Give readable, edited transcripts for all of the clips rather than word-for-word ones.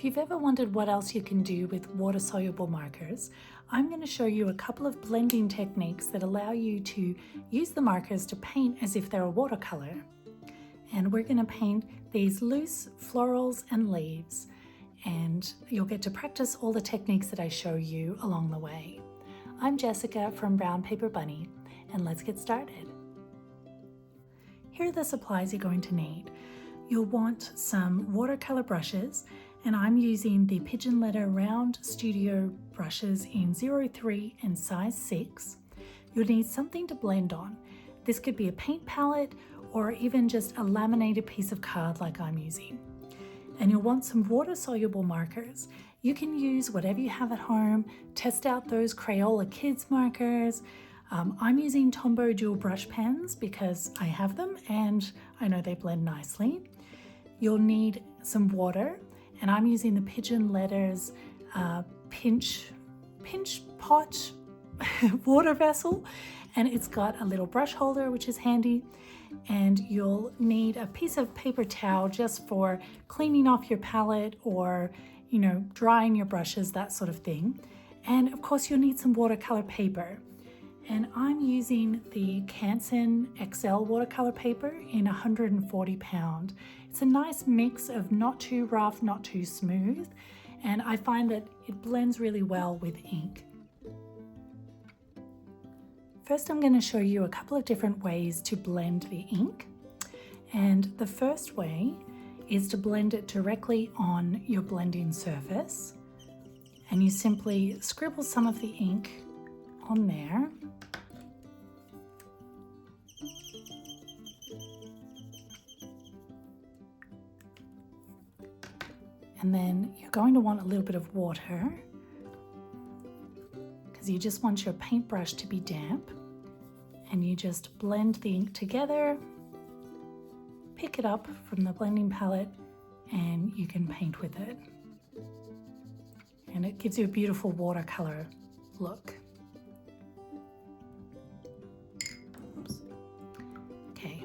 you've ever wondered what else you can do with water-soluble markers, I'm going to show you a couple of blending techniques that allow you to use the markers to paint as if they're a watercolor. And we're going to paint these loose florals and leaves, and you'll get to practice all the techniques that I show you along the way. I'm Jessica from Brown Paper Bunny, and let's get started. Here are the supplies you're going to need. You'll want some watercolor brushes, and I'm using the Pigeon Letter Round Studio brushes in 03 and size 6. You'll need something to blend on. This could be a paint palette or even just a laminated piece of card like I'm using. And you'll want some water-soluble markers. You can use whatever you have at home. Test out those Crayola Kids markers. I'm using Tombow dual brush pens because I have them and I know they blend nicely. You'll need some water, and I'm using the Pigeon Letters pinch pot water vessel, and it's got a little brush holder which is handy. And you'll need a piece of paper towel just for cleaning off your palette or, drying your brushes, that sort of thing. And of course you'll need some watercolor paper. And I'm using the Canson XL watercolor paper in 140 pound. It's a nice mix of not too rough, not too smooth, and I find that it blends really well with ink. First, I'm going to show you a couple of different ways to blend the ink. And the first way is to blend it directly on your blending surface. And you simply scribble some of the ink on there. And then you're going to want a little bit of water because you just want your paintbrush to be damp. And you just blend the ink together, pick it up from the blending palette, and you can paint with it. And it gives you a beautiful watercolor look. Oops. Okay.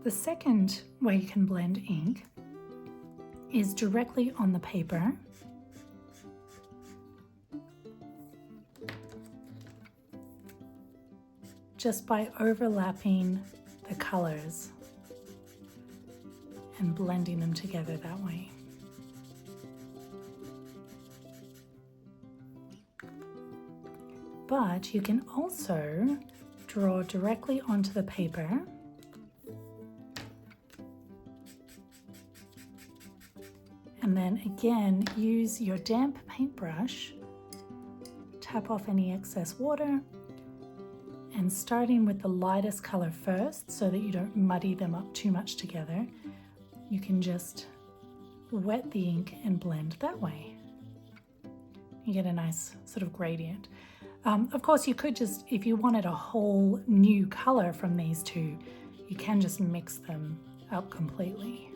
The second way you can blend ink is directly on the paper. Just by overlapping the colors and blending them together that way. But you can also draw directly onto the paper and then again use your damp paintbrush, tap off any excess water, and starting with the lightest color first so that you don't muddy them up too much together, you can just wet the ink and blend that way. You get a nice sort of gradient. Of course, you could just, if you wanted a whole new color from these two, you can just mix them up completely.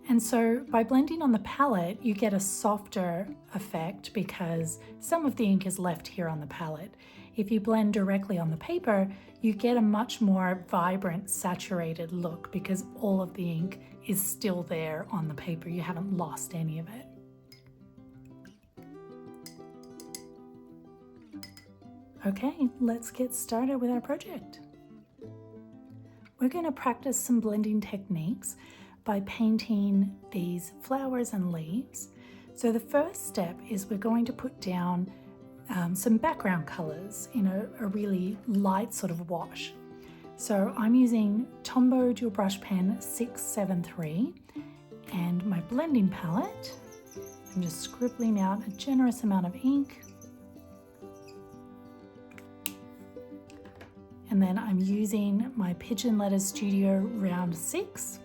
And so by blending on the palette, you get a softer effect because some of the ink is left here on the palette. If you blend directly on the paper, you get a much more vibrant, saturated look because all of the ink is still there on the paper. You haven't lost any of it. Okay, let's get started with our project. We're going to practice some blending techniques by painting these flowers and leaves. So the first step is we're going to put down some background colors in a really light sort of wash. So I'm using Tombow dual brush pen 673 and my blending palette. I'm just scribbling out a generous amount of ink. And then I'm using my Pigeon Letter Studio Round 6.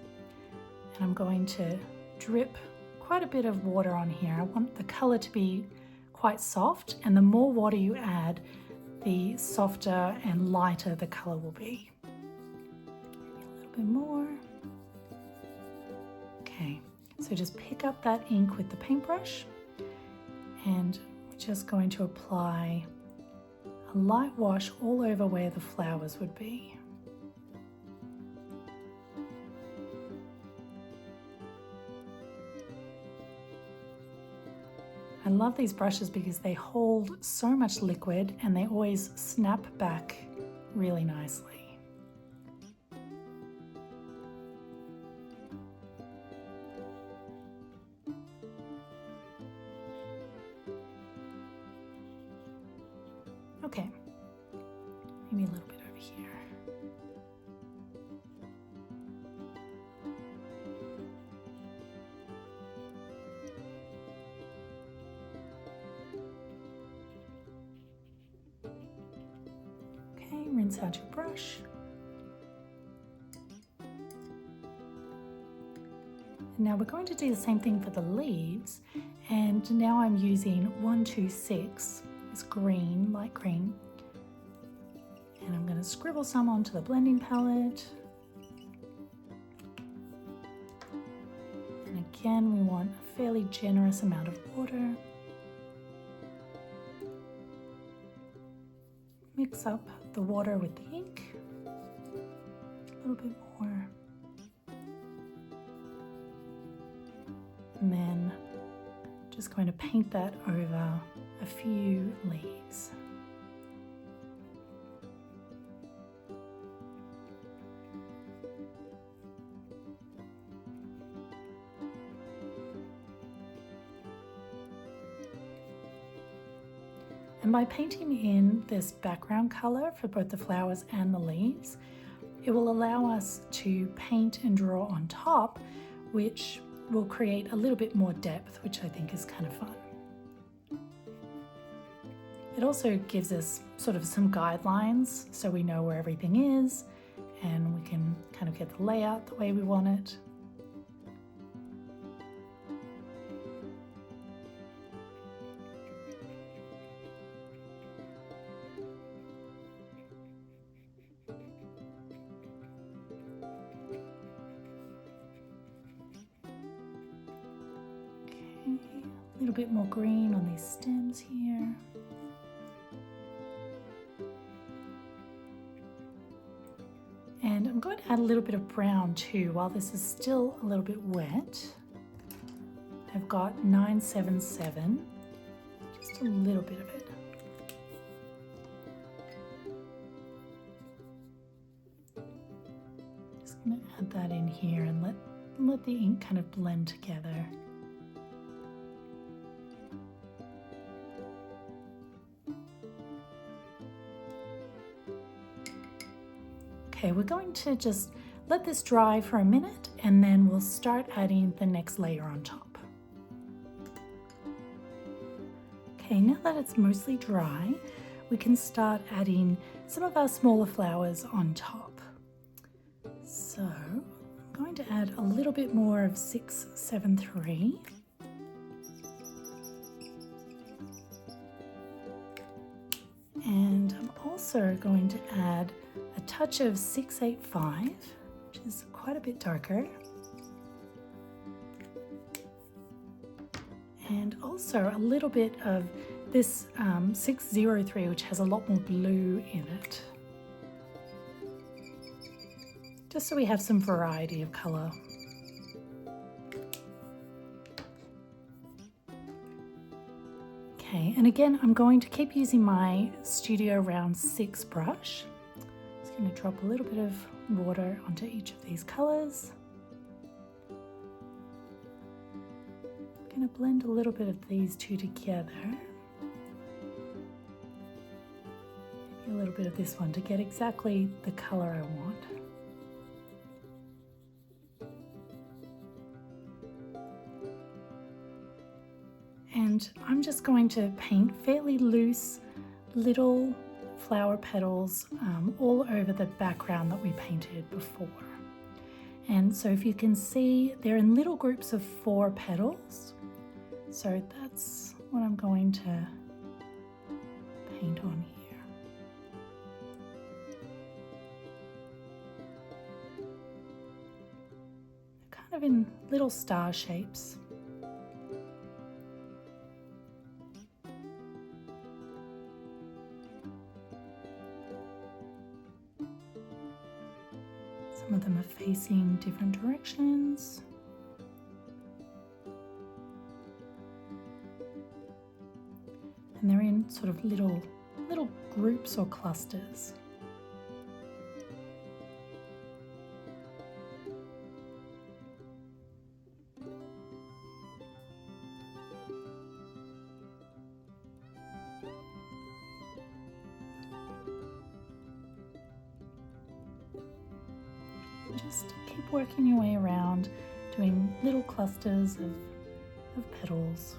And I'm going to drip quite a bit of water on here. I want the color to be quite soft, and the more water you add, the softer and lighter the color will be. Maybe a little bit more. Okay, so just pick up that ink with the paintbrush, and we're just going to apply a light wash all over where the flowers would be. I love these brushes because they hold so much liquid and they always snap back really nicely. Okay, maybe a little bit over here. Okay, rinse out your brush. And now we're going to do the same thing for the leaves. And now I'm using 126, it's green, light green. And I'm going to scribble some onto the blending palette. And again, we want a fairly generous amount of water. Mix up the water with the ink, a little bit more. And then just going to paint that over a few leaves. And by painting in this background color for both the flowers and the leaves, it will allow us to paint and draw on top, which will create a little bit more depth, which I think is kind of fun. It also gives us sort of some guidelines so we know where everything is and we can kind of get the layout the way we want it. A little bit more green on these stems here. And I'm going to add a little bit of brown too while this is still a little bit wet. I've got 977, just a little bit of it. Just going to add that in here and let the ink kind of blend together. Okay, we're going to just let this dry for a minute and then we'll start adding the next layer on top. Okay, now that it's mostly dry, we can start adding some of our smaller flowers on top. So I'm going to add a little bit more of 673. And I'm also going to add a touch of 685, which is quite a bit darker. And also a little bit of this 603, which has a lot more blue in it. Just so we have some variety of color. Okay, and again, I'm going to keep using my Studio Round 6 brush. Just going to drop a little bit of water onto each of these colors. I'm going to blend a little bit of these two together. Maybe a little bit of this one to get exactly the color I want. And I'm just going to paint fairly loose little flower petals all over the background that we painted before. And so if you can see, they're in little groups of 4 petals. So that's what I'm going to paint on here. They're kind of in little star shapes. Some of them are facing different directions. and they're in sort of little groups or clusters. Just keep working your way around, doing little clusters of petals.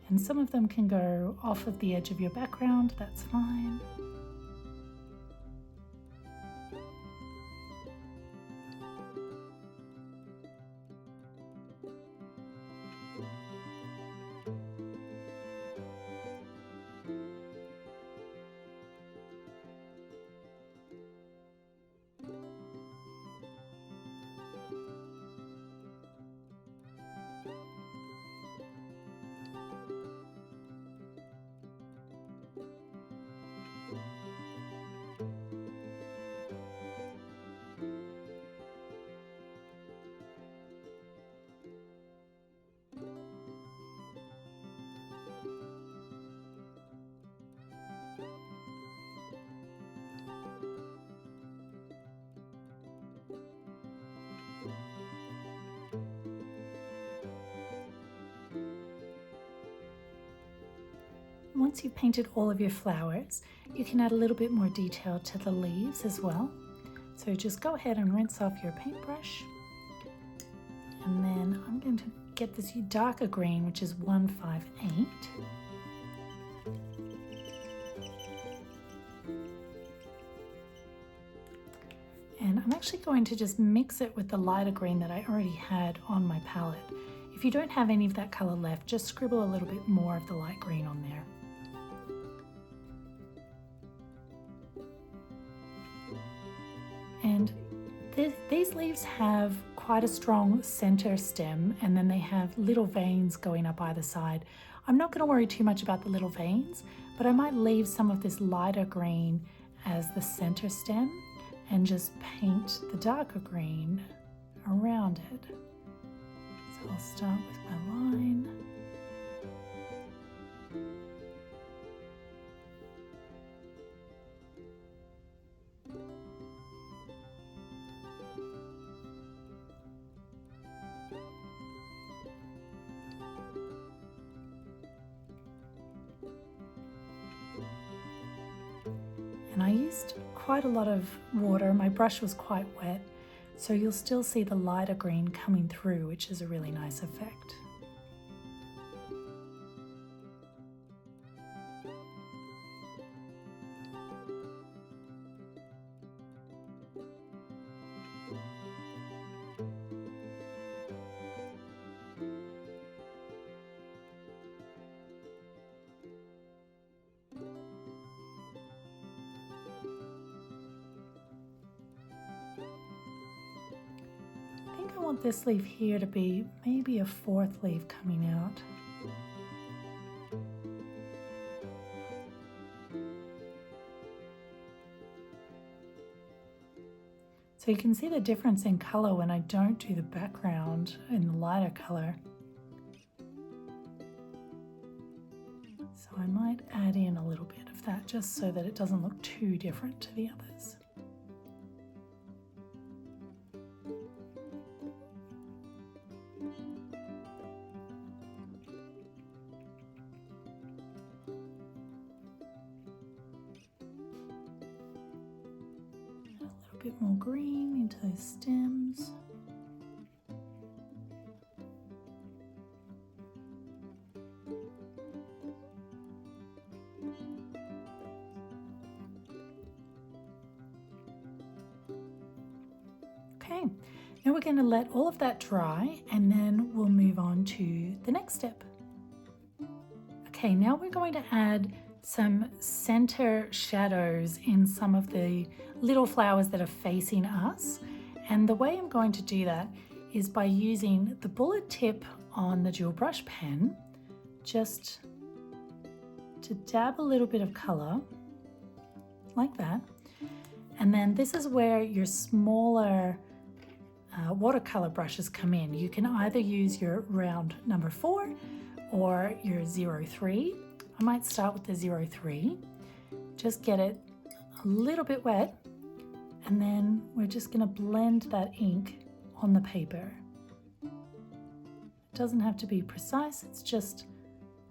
And some of them can go off of the edge of your background, that's fine. Once you've painted all of your flowers, you can add a little bit more detail to the leaves as well. So just go ahead and rinse off your paintbrush. And then I'm going to get this darker green, which is 158. And I'm actually going to just mix it with the lighter green that I already had on my palette. If you don't have any of that color left, just scribble a little bit more of the light green on there. And these leaves have quite a strong center stem, and then they have little veins going up either side. I'm not going to worry too much about the little veins, but I might leave some of this lighter green as the center stem and just paint the darker green around it. So I'll start with my line. And I used quite a lot of water. My brush was quite wet, so you'll still see the lighter green coming through, which is a really nice effect. I want this leaf here to be maybe a fourth leaf coming out. So you can see the difference in color when I don't do the background in the lighter color. So I might add in a little bit of that just so that it doesn't look too different to the others. Bit more green into those stems. Okay, now we're going to let all of that dry and then we'll move on to the next step. Okay, now we're going to add some center shadows in some of the little flowers that are facing us. And the way I'm going to do that is by using the bullet tip on the dual brush pen, just to dab a little bit of color, like that. And then this is where your smaller watercolor brushes come in. You can either use your round number 4 or your 03. I might start with the 03. Just get it a little bit wet, and then we're just going to blend that ink on the paper. It doesn't have to be precise, it's just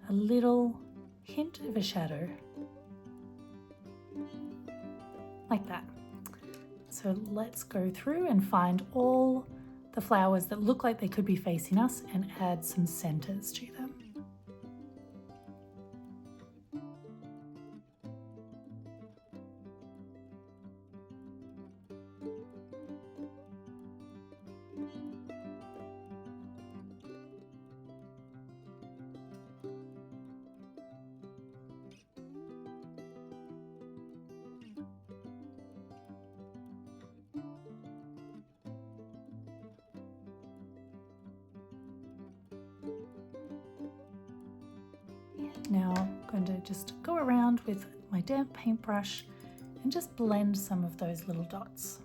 a little hint of a shadow. Like that. So let's go through and find all the flowers that look like they could be facing us and add some centers to them. Now I'm going to just go around with my damp paintbrush and just blend some of those little dots.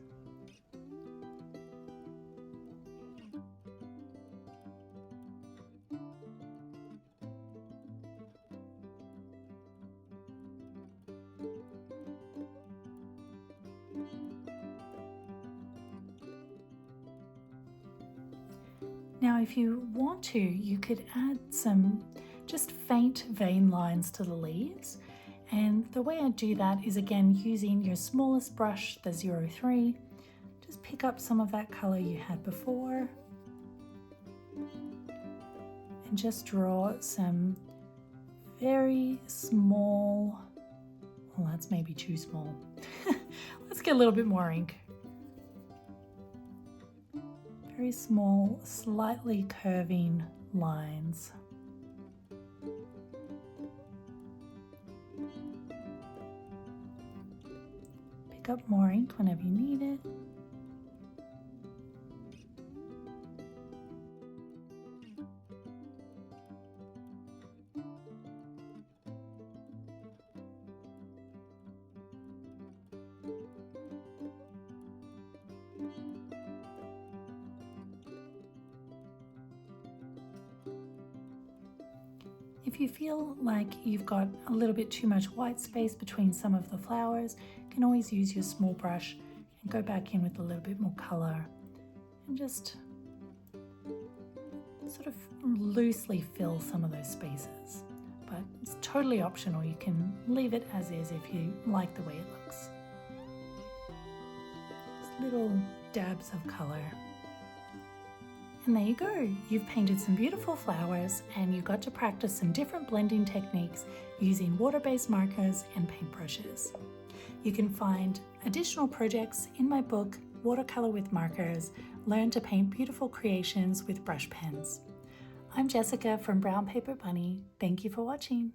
Now if you want to, you could add some just faint vein lines to the leaves, and the way I do that is again using your smallest brush, the 03. Just pick up some of that color you had before and just draw some very small, well that's maybe too small. Let's get a little bit more ink. Very small, slightly curving lines. Pick up more ink whenever you need it. If you feel like you've got a little bit too much white space between some of the flowers, you can always use your small brush and go back in with a little bit more color and just sort of loosely fill some of those spaces. But it's totally optional. You can leave it as is if you like the way it looks. Just little dabs of color. And there you go, you've painted some beautiful flowers and you got to practice some different blending techniques using water-based markers and paintbrushes. You can find additional projects in my book, Watercolor with Markers, Learn to Paint Beautiful Creations with Brush Pens. I'm Jessica from Brown Paper Bunny. Thank you for watching.